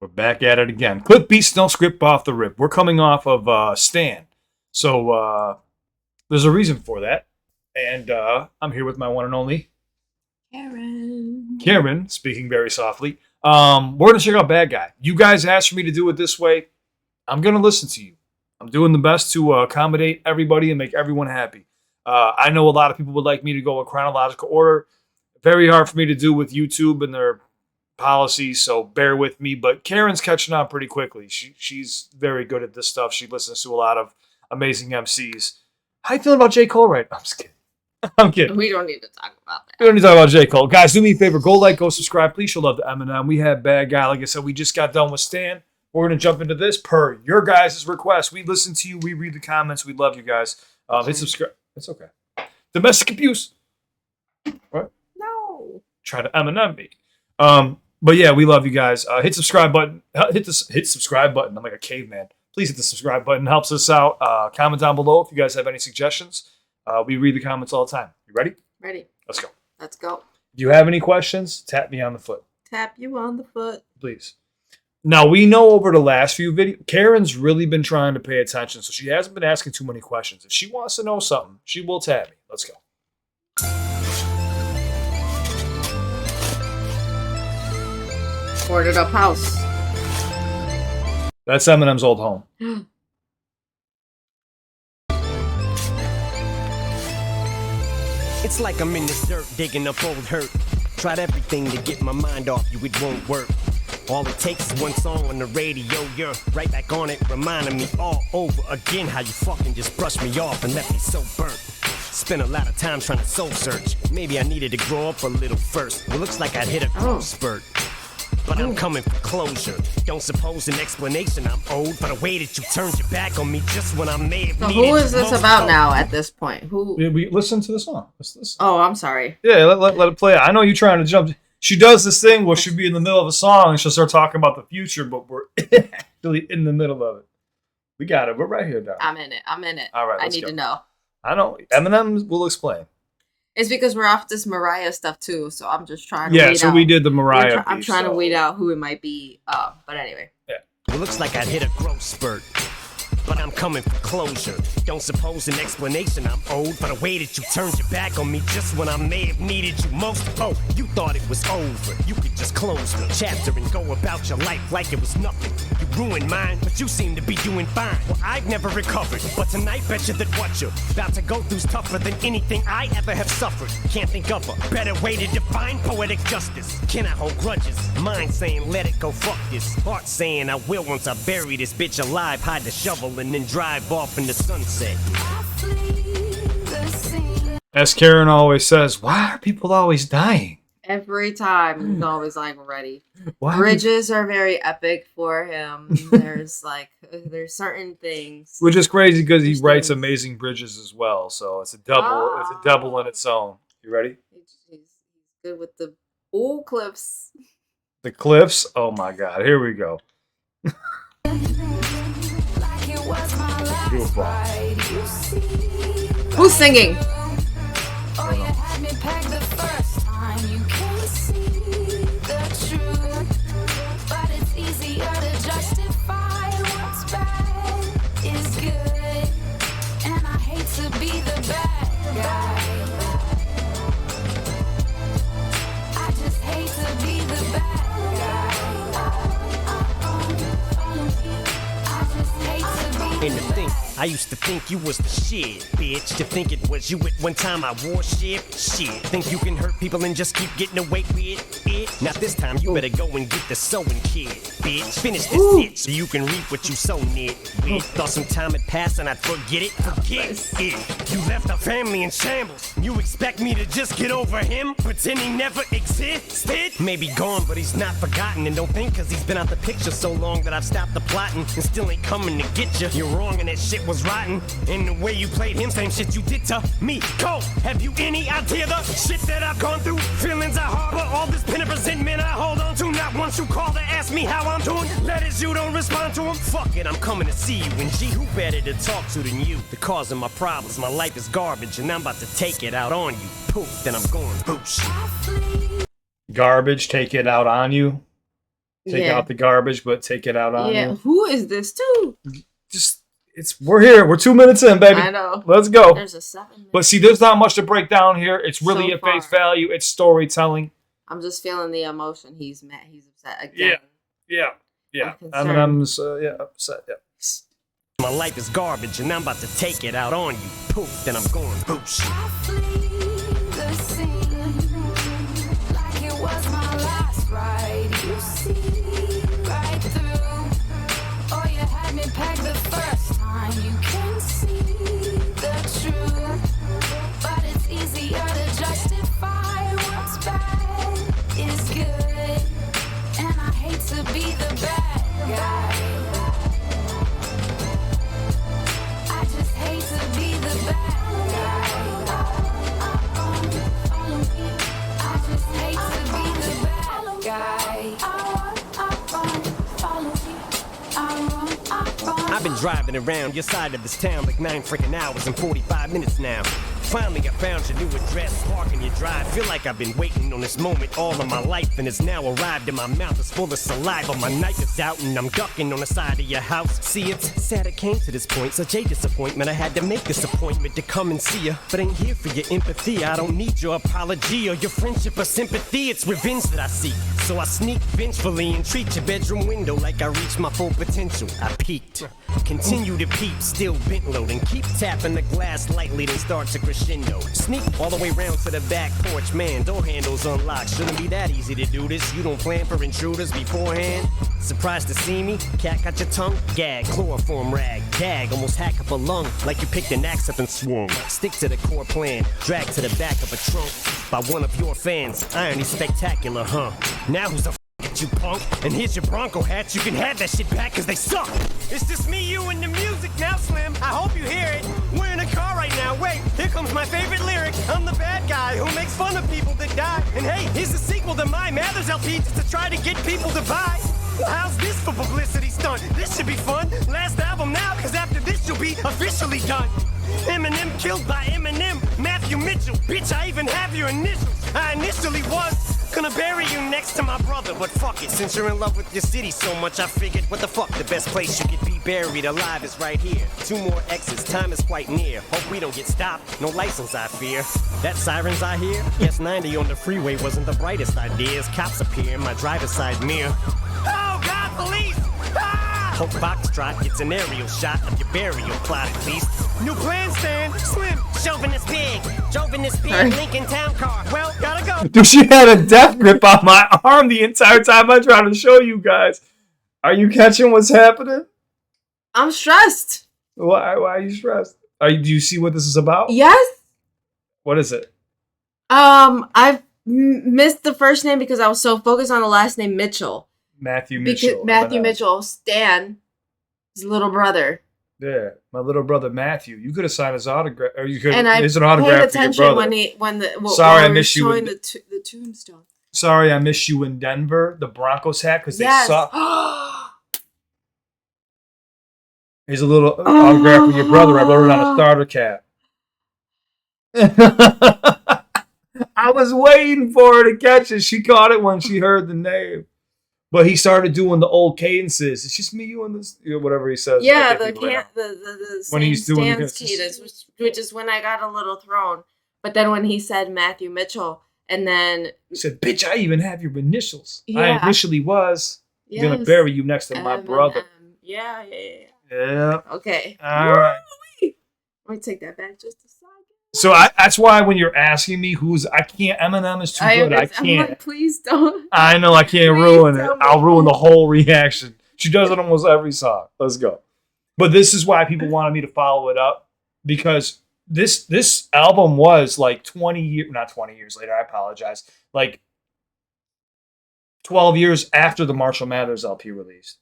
We're back at it again. CliffBeats don't script off the rip. We're coming off of Stan. So there's a reason for that. And I'm here with my one and only Karen, speaking very softly. We're going to check out Bad Guy. You guys asked for me to do it this way. I'm going to listen to you. I'm doing the best to accommodate everybody and make everyone happy. I know a lot of people would like me to go in chronological order. Very hard for me to do with YouTube and their policies, so bear with me. But Karen's catching on pretty quickly. She's very good at this stuff. She listens to a lot of amazing MCs. How you feeling about J. Cole right now? I'm just kidding. I'm kidding. We don't need to talk about that. We don't need to talk about J. Cole. Guys, do me a favor. Go like, go subscribe. Please show love to Eminem. We have Bad Guy. Like I said, we just got done with Stan. We're going to jump into this per your guys' request. We listen to you. We read the comments. We love you guys. Hit subscribe. It's okay. Domestic abuse. What? No. Try to Eminem me. But yeah, we love you guys. Hit subscribe button. Hit subscribe button. I'm like a caveman. Please hit the subscribe button. Helps us out. Comment down below if you guys have any suggestions. We read the comments all the time. You ready? Ready. Let's go. Let's go. If you have any questions, tap me on the foot. Tap you on the foot. Please. Now, we know over the last few videos, Karen's really been trying to pay attention, so she hasn't been asking too many questions. If she wants to know something, she will tap me. Let's go. Boarded up house. That's Eminem's old home. It's like I'm in this dirt digging up old hurt. Tried everything to get my mind off you, it won't work. All it takes is one song on the radio, you're right back on it, reminding me all over again how you fucking just brushed me off and left me so burnt. Spent a lot of time trying to soul search. Maybe I needed to grow up a little first. Well, looks like I'd hit a growth spurt. But I'm coming for closure. Don't suppose an explanation I'm owed for the way that you turned your back on me just when I may have needed. So who is this about now at this point? Who? We listen to the song. Let's listen. Oh, I'm sorry. Yeah, let it play. I know you're trying to jump. She does this thing where she'll be in the middle of a song and she'll start talking about the future, but we're actually in the middle of it. We got it. We're right here, darling. I'm in it. All right, I need to know. I know. Eminem will explain. It's because we're off this Mariah stuff too, so I'm just trying to weed out. We did the Mariah I'm trying to weed out who it might be. But anyway. Yeah. It looks like I'd hit a growth spurt. But I'm coming for closure. Don't suppose an explanation I'm owed for the way that you turned your back on me just when I may have needed you most. Oh, you thought it was over. You could just close the chapter and go about your life like it was nothing. You ruined mine, but you seem to be doing fine. Well, I've never recovered, but tonight bet you that what you're about to go through's tougher than anything I ever have suffered. Can't think of a better way to define poetic justice. Can I hold grudges? Mind saying let it go, fuck this. Heart saying I will once I bury this bitch alive, hide the shovel and then drive off in the sunset. As Karen always says, why are people always dying? Every time he's always like ready. Why Bridges are very epic for him. There's certain things. Which is crazy because he writes amazing bridges as well. So it's a double. It's a double in its own. You ready? He's good with the cliffs. The cliffs. Oh my God! Here we go. Beautiful. Who's singing? And to think, I used to think you was the shit, bitch. To think it was you at one time I wore shit. Think you can hurt people and just keep getting away with it? Now this time you better go and get the sewing kit, bitch. Finish this shit so you can reap what you sown it with. Thought some time had passed and I'd forget it. You left our family in shambles. You expect me to just get over him? Pretend he never existed? Maybe gone, but he's not forgotten. And don't think cause he's been out the picture so long that I've stopped the plotting and still ain't coming to get you. You're wrong and that shit was rotten. And the way you played him, same shit you did to me. Cole, have you any idea the shit that I've gone through? Feelings I harbor, all this pin of resentment I hold on to. Not once you call to ask me how I'm doing. Letters you don't respond to them. Fuck it, I'm coming to see you. And gee, who better to talk to than you? The cause of my problems, my life is garbage, and I'm about to take it out on you. Poof, then I'm going boosh. Garbage, take it out on you. take out the garbage, but take it out on you. Who is this too? Just we're here. We're 2 minutes in, baby. I know. Let's go. There's a 7 minute. But see, there's not much to break down here. It's really So at face far. value. It's storytelling. I'm just feeling the emotion. He's mad. He's upset again. Yeah. I'm Eminem's upset. Yeah. My life is garbage and I'm about to take it out on you. Poof, then I'm going boosh. I flee the scene like it was my last ride. You see right through. Oh, you had me pegged the first time. You can see the truth, but it's easier to justify what's bad is good. And I hate to be the bad guy. I just hate to be the bad guy. I just hate to be the bad guy. I've been driving around your side of this town like 9 freaking hours and 45 minutes now. Finally, I found your new address, parking your drive. Feel like I've been waiting on this moment all of my life, and it's now arrived, and my mouth is full of saliva. My knife is out, and I'm ducking on the side of your house. See, it's sad it came to this point, such a disappointment. I had to make this appointment to come and see you, but ain't here for your empathy. I don't need your apology or your friendship or sympathy. It's revenge that I seek, so I sneak vengefully and treat your bedroom window like I reached my full potential. I peaked. Continue to peep, still bent low, and keep tapping the glass lightly, then start to crescendo. Sneak all the way round to the back porch, man, door handles unlocked. Shouldn't be that easy to do this. You don't plan for intruders beforehand. Surprised to see me? Cat got your tongue? Gag, chloroform rag, gag, almost hack up a lung, like you picked an axe up and swung. Stick to the core plan, drag to the back of a trunk by one of your fans. Irony spectacular, huh? Now who's the at you, punk? And here's your Bronco hats. You can have that shit back, cause they suck. It's just me, you, and the music now, Slim. I hope you hear it. We're in a car right now. Wait, here comes my favorite lyric. I'm the bad guy who makes fun of people that die. And hey, here's the sequel to my Mathers LP just to try to get people to buy. How's this for publicity stunt? This should be fun. Last album now, cause after this you'll be officially done. Eminem killed by Eminem. Matthew Mitchell. Bitch, I even have your initials. I initially was gonna bury you next to my brother, but fuck it. Since you're in love with your city so much, I figured, what the fuck, the best place you could be buried alive is right here. 2 more exits, time is quite near. Hope we don't get stopped, no license I fear. That sirens I hear? Yes, 90 on the freeway wasn't the brightest idea as cops appear in my driver's side mirror. Oh God, police! Ah! Hope Foxtrot gets an aerial shot of your burial plot at least. New plan, Stan. Slim. Chauvinist pig. Chauvinist pig. Lincoln Town Car. Well, gotta go. Dude, she had a death grip on my arm the entire time I tried to show you guys. Are you catching what's happening? I'm stressed. Why are you stressed? Do you see what this is about? Yes. What is it? I've missed the first name because I was so focused on the last name Mitchell. Matthew Mitchell. Because Matthew Mitchell, Stan, his little brother. Yeah, my little brother Matthew. You could have signed his autograph, or you could. And I There's an paid autograph for your attention brother. Sorry, I missed you in the tombstone. Sorry, I missed you in Denver. The Broncos hat because they suck. Here's a little autograph for your brother. I wrote it on a starter cap. I was waiting for her to catch it. She caught it when she heard the name. But he started doing the old cadences. It's just me, you, and this, whatever he says. Yeah, the when he's doing Stan's cadence, which is when I got a little thrown. But then when he said Matthew Mitchell, and then he said, "Bitch, I even have your initials. Yeah. I initially was gonna bury you next to my brother." Yeah. Yeah. Okay. All right. Let me take that back just a second. So that's why when you're asking me I can't. Eminem is too good. I can't. I'm like, please don't. I know I can't ruin it. I'll ruin the whole reaction. She does it almost every song. Let's go. But this is why people wanted me to follow it up, because this album was like not 20 years later. I apologize. Like 12 years after the Marshall Mathers LP released.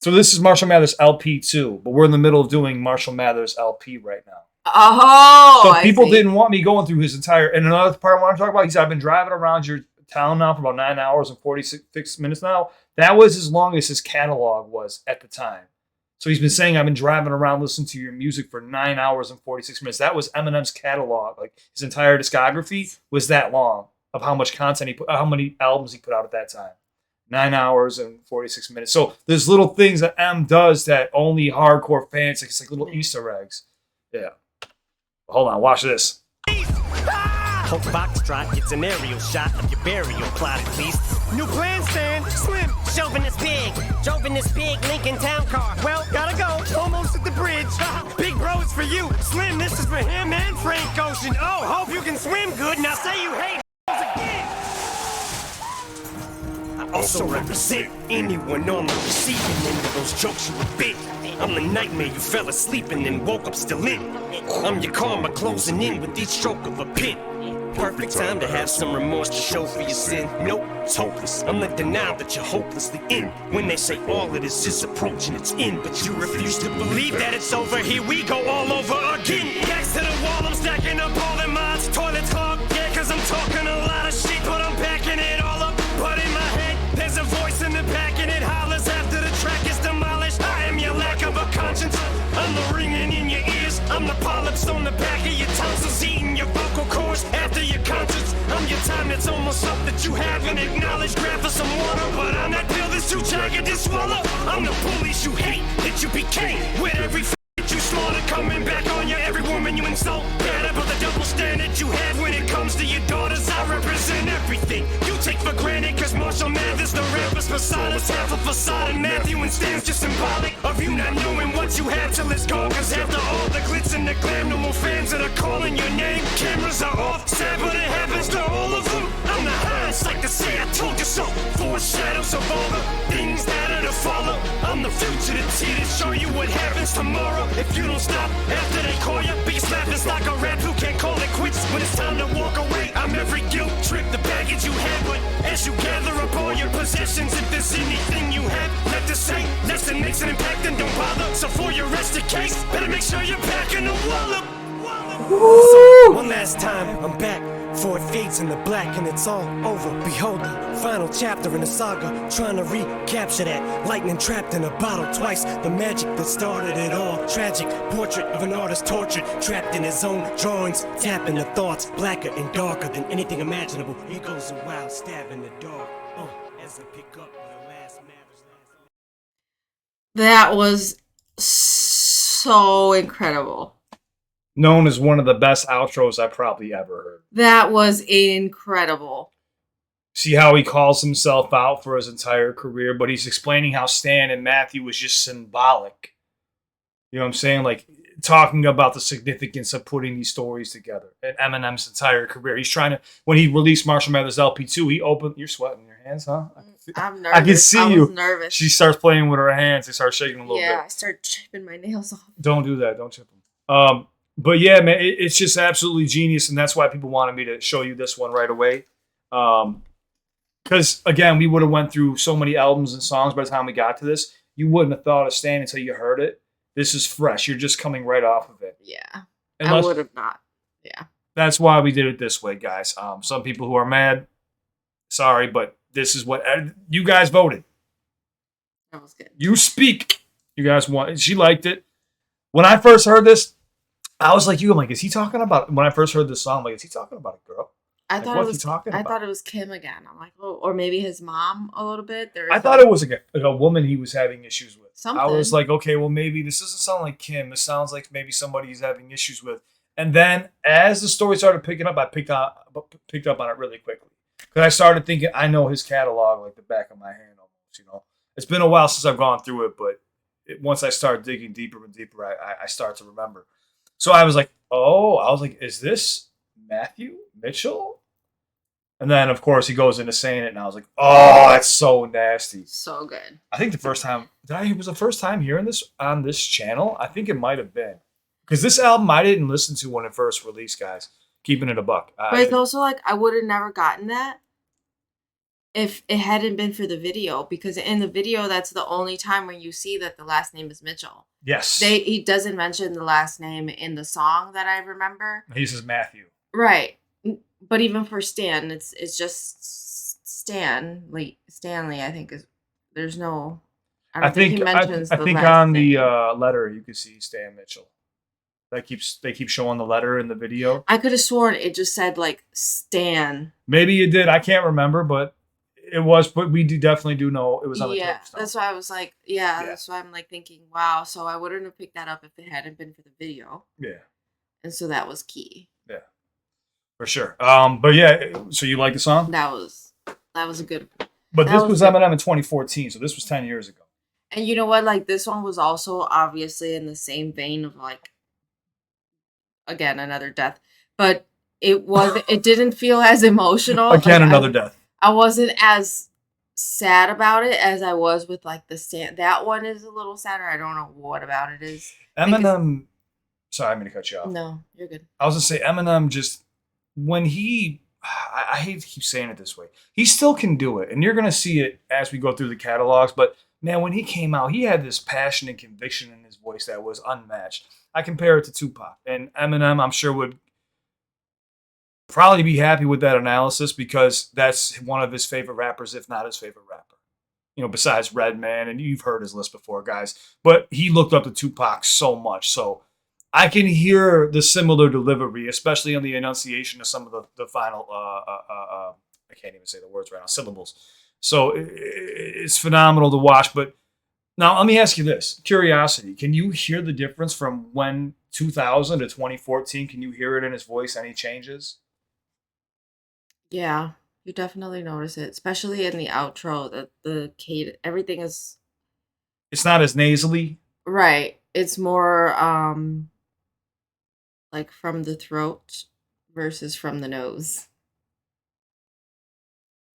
So this is Marshall Mathers LP 2, but we're in the middle of doing Marshall Mathers LP right now. Oh, so people didn't want me going through his entire. And another part I want to talk about, he said, I've been driving around your town now for about 9 hours and 46 minutes now. That was as long as his catalog was at the time. So he's been saying, I've been driving around listening to your music for 9 hours and 46 minutes. That was Eminem's catalog. Like his entire discography was that long of how much content he put, how many albums he put out at that time. 9 hours and 46 minutes. So there's little things that M does that only hardcore fans, it's like little Easter eggs. Yeah. Hold on, watch this. Hope Foxtrot gets an aerial shot of your burial plot at least. New plan, Stan. Slim. Chauvinist pig. Chauvinist pig. Lincoln Town Car. Well, gotta go. Almost at the bridge. Big bro, it's for you. Slim, this is for him and Frank Ocean. Oh, hope you can swim good. Now say you hate again. I also represent anyone on the receiving end of those jokes you were bit. I'm the nightmare you fell asleep in and woke up still in. I'm your karma closing in with each stroke of a pen. Perfect time to have some remorse to show for your sin. Nope, it's hopeless. I'm the denial that you're hopelessly in. When they say all of this is approaching its end, but you refuse to believe that it's over. Here we go all over again. Next to the wall, I'm stacking up all the mods. Toilets clogged, yeah, cause I'm talking a lot of shit, but I'm backing it all up. But in my head, there's a voice in the back and it hollers after the track is demolished. I am your lack of a conscience. I'm the ringing in your ears. I'm the polyps on the back of your tonsils, eating your vocal cords after your conscience. I'm your time that's almost up that you haven't acknowledged. Grab for some water, but I'm that pill that's too jagged to swallow. I'm the police you hate, that you became with every that you slaughter coming back on you. Every woman you insult, bad about the double standard you have when it comes to your daughters. I represent everything you take for granted, cause Marshall Mathers, the rapper's facade is half a facade, and Matthew and Stan's just symbolic of you not knowing what you have till it's gone. Cause after all the glitz and the glam, no more fans that are calling your name. Cameras are off, sad but it happens to all of them. I'm the highest, like to say I told you so. Foreshadows of all the things that are to follow. I'm the future, the T to show you what happens tomorrow. If you don't stop after they call you, biggest laughing stock a rap who can't call it quits when it's time to walk away. I'm every guilt trip, the baggage you had, but as you gather up all your possessions, if there's anything you have left to say, less than makes an impact, then don't bother. So for your rested case, better make sure you're packing the wallop. So, one last time, I'm back. For it fades in the black and it's all over. Behold the final chapter in the saga, trying to recapture that lightning trapped in a bottle twice. The magic that started it all. Tragic portrait of an artist tortured, trapped in his own drawings, tapping the thoughts blacker and darker than anything imaginable. He goes a wild stab in the dark. As I pick up the last matters. That was so incredible. Known as one of the best outros I probably ever heard. That was incredible. See how he calls himself out for his entire career, but he's explaining how Stan and Matthew was just symbolic. You know what I'm saying? Like, talking about the significance of putting these stories together. And Eminem's entire career. He's trying to, when he released Marshall Mathers LP2, he opened, you're sweating your hands, huh? I'm nervous. I can see I you. was nervous. She starts playing with her hands. They start shaking a little bit. Yeah, I start chipping my nails off. Don't do that. Don't chip them. But yeah, man, it's just absolutely genius, and that's why people wanted me to show you this one right away. Because again, we would have went through so many albums and songs by the time we got to this. You wouldn't have thought of Stan until you heard it. This is fresh. You're just coming right off of it. Yeah, Unless, I would have not. Yeah, that's why we did it this way, guys. Some people who are mad, sorry, but this is what you guys voted. that was good. You speak. You guys want. She liked it. When I first heard this, I was like you. I'm like, is he talking about? When I first heard this song, I'm like, is he talking about a girl? I Like, thought what's it was. he talking I about? thought it was Kim again. I'm like, oh, or maybe his mom a little bit. I thought it was like a woman he was having issues with. Something. I was like, okay, well, maybe this doesn't sound like Kim. This sounds like maybe somebody he's having issues with. And then as the story started picking up, I picked up on it really quickly. Because I started thinking, I know his catalog like the back of my hand almost, you know. It's been a while since I've gone through it, but once I start digging deeper and deeper, I start to remember. So I was like, is this Matthew Mitchell? And then, of course, he goes into saying it, and I was like, oh, that's so nasty. so good. I think the first time, it was the first time hearing this on this channel? I think it might have been. Because this album I didn't listen to when it first released, guys. Keeping it a buck. But it's also like, I would have never gotten that if it hadn't been for the video. Because in the video, that's the only time when you see that the last name is Mitchell. Yes. He doesn't mention the last name in the song that I remember. He says Matthew. Right. But even for Stan, it's just Stanley. I think is there's no. I don't think he mentions. I the think last on name. the letter you can see Stan Mitchell. They keep showing the letter in the video. I could have sworn it just said like Stan. Maybe it did. I can't remember, but It was, but we definitely do know it was on the Yeah, tombstone. that's why I was like, Yeah. that's why I'm like thinking, wow. So I wouldn't have picked that up if it hadn't been for the video, Yeah, and so that was key. yeah, for sure. But yeah, so you like the song? That was a good. But that this was was good. Eminem in 2014, so this was 10 years ago. And you know what? Like this one was also obviously in the same vein of like, again, another death, but it didn't feel as emotional. Again, Like, another death. I wasn't as sad about it as I was with like the stand. That one is a little sadder. I don't know what about it is. Eminem. Sorry, I'm going to cut you off. No, you're good. I was going to say, Eminem just, when he, I hate to keep saying it this way, he still can do it. And you're going to see it as we go through the catalogs. But man, when he came out, he had this passion and conviction in his voice that was unmatched. I compare it to Tupac. And Eminem, I'm sure, would probably be happy with that analysis because that's one of his favorite rappers, if not his favorite rapper. You know, besides Redman, and you've heard his list before, guys. But he looked up to Tupac so much. So I can hear the similar delivery, especially on the enunciation of some of the final, I can't even say the words right now, syllables. So it's phenomenal to watch. But now let me ask you this, curiosity. Can you hear the difference from when 2000 to 2014? Can you hear it in his voice? Any changes? Yeah, you definitely notice it, especially in the outro. That the cadence, everything is It's not as nasally. right. It's more like from the throat versus from the nose.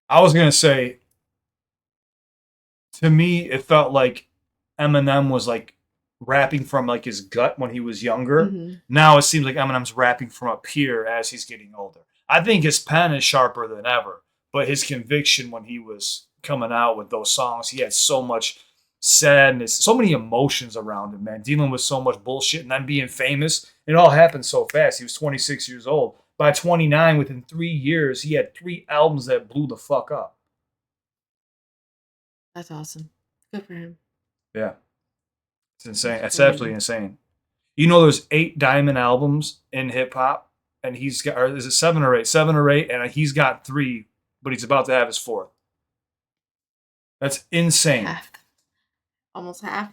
I was going to say, to me, it felt like Eminem was like rapping from like his gut when he was younger. Mhm. Now it seems like Eminem's rapping from up here as he's getting older. I think his pen is sharper than ever, but his conviction when he was coming out with those songs, he had so much sadness, so many emotions around him, man, dealing with so much bullshit and then being famous. It all happened so fast. He was 26 years old. By 29, within 3 years, he had 3 albums that blew the fuck up. That's awesome. Good for him. Yeah. It's insane. That's It's absolutely insane. You know, there's 8 diamond albums in hip hop, and he's got, or is it 7 or 8? 7 or 8, and he's got 3, but he's about to have his 4th. That's insane. Half. Almost half.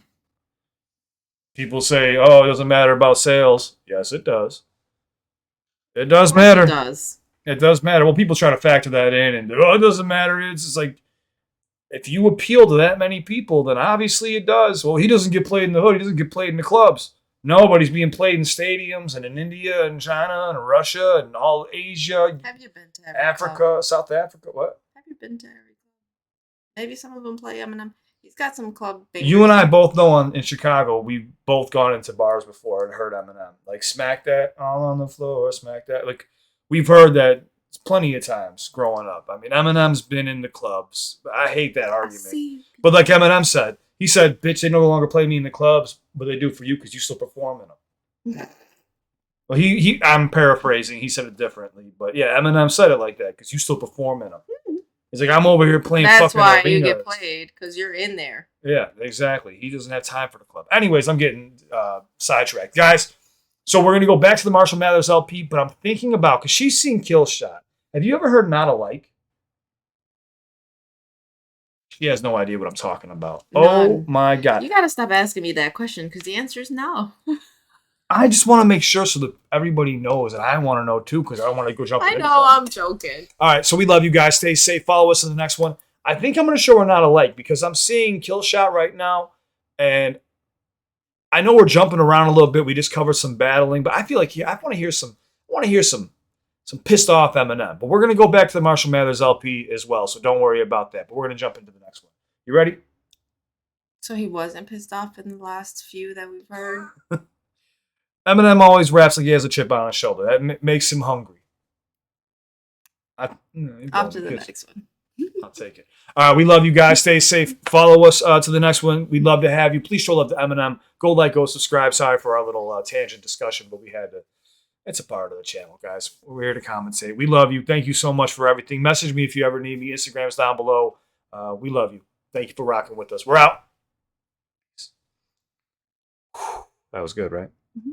People say, oh, it doesn't matter about sales. Yes, it does. It does Of course matter. It does. It does matter. Well, people try to factor that in, and oh, it doesn't matter. It's just like, if you appeal to that many people, then obviously it does. Well, he doesn't get played in the hood. He doesn't get played in the clubs. No, but he's being played in stadiums and in India and China and Russia and all Asia, Have you been to every Africa, club? South Africa. What? Have you been to every club? Maybe some of them play Eminem. He's got some club bangers. You and I both know in Chicago, we've both gone into bars before and heard Eminem. Like, smack that all on the floor, smack that. Like, we've heard that plenty of times growing up. I mean, Eminem's been in the clubs. I hate that argument. But like Eminem said, he said, bitch, they no longer play me in the clubs, but they do for you because you still perform in them. Well, I'm paraphrasing. He said it differently. But yeah, Eminem said it like that because you still perform in them. He's like, I'm over here playing That's fucking why arenas. you get played, because you're in there. Yeah, exactly. He doesn't have time for the club. Anyways, I'm getting sidetracked. Guys, so we're going to go back to the Marshall Mathers LP, but I'm thinking about, because she's seen Kill Shot. Have you ever heard Not Alike? She has no idea what I'm talking about. None. Oh, my God. You got to stop asking me that question, because the answer is no. I just want to make sure so that everybody knows, and I want to know too, because I want to go jump I into know, something. I'm joking. All right, so we love you guys. Stay safe. Follow us in the next one. I think I'm going to show her Not Alike because I'm seeing Kill Shot right now, and I know we're jumping around a little bit. We just covered some battling, but I feel like I want to hear some. I want to hear some pissed off Eminem. But we're going to go back to the Marshall Mathers LP as well, so don't worry about that. But we're going to jump into the next one. You ready? So he wasn't pissed off in the last few that we've heard? Eminem always raps like he has a chip on his shoulder. That makes him hungry. Up to the next one. I'll take it. All right, we love you guys. Stay safe. Follow us to the next one. We'd love to have you. Please show love to Eminem. Go like, go subscribe. Sorry for our little tangent discussion, but we had to. It's a part of the channel, guys. We're here to compensate. We love you. Thank you so much for everything. Message me if you ever need me. Instagram's down below. We love you. Thank you for rocking with us. We're out. That was good, right? Mm-hmm.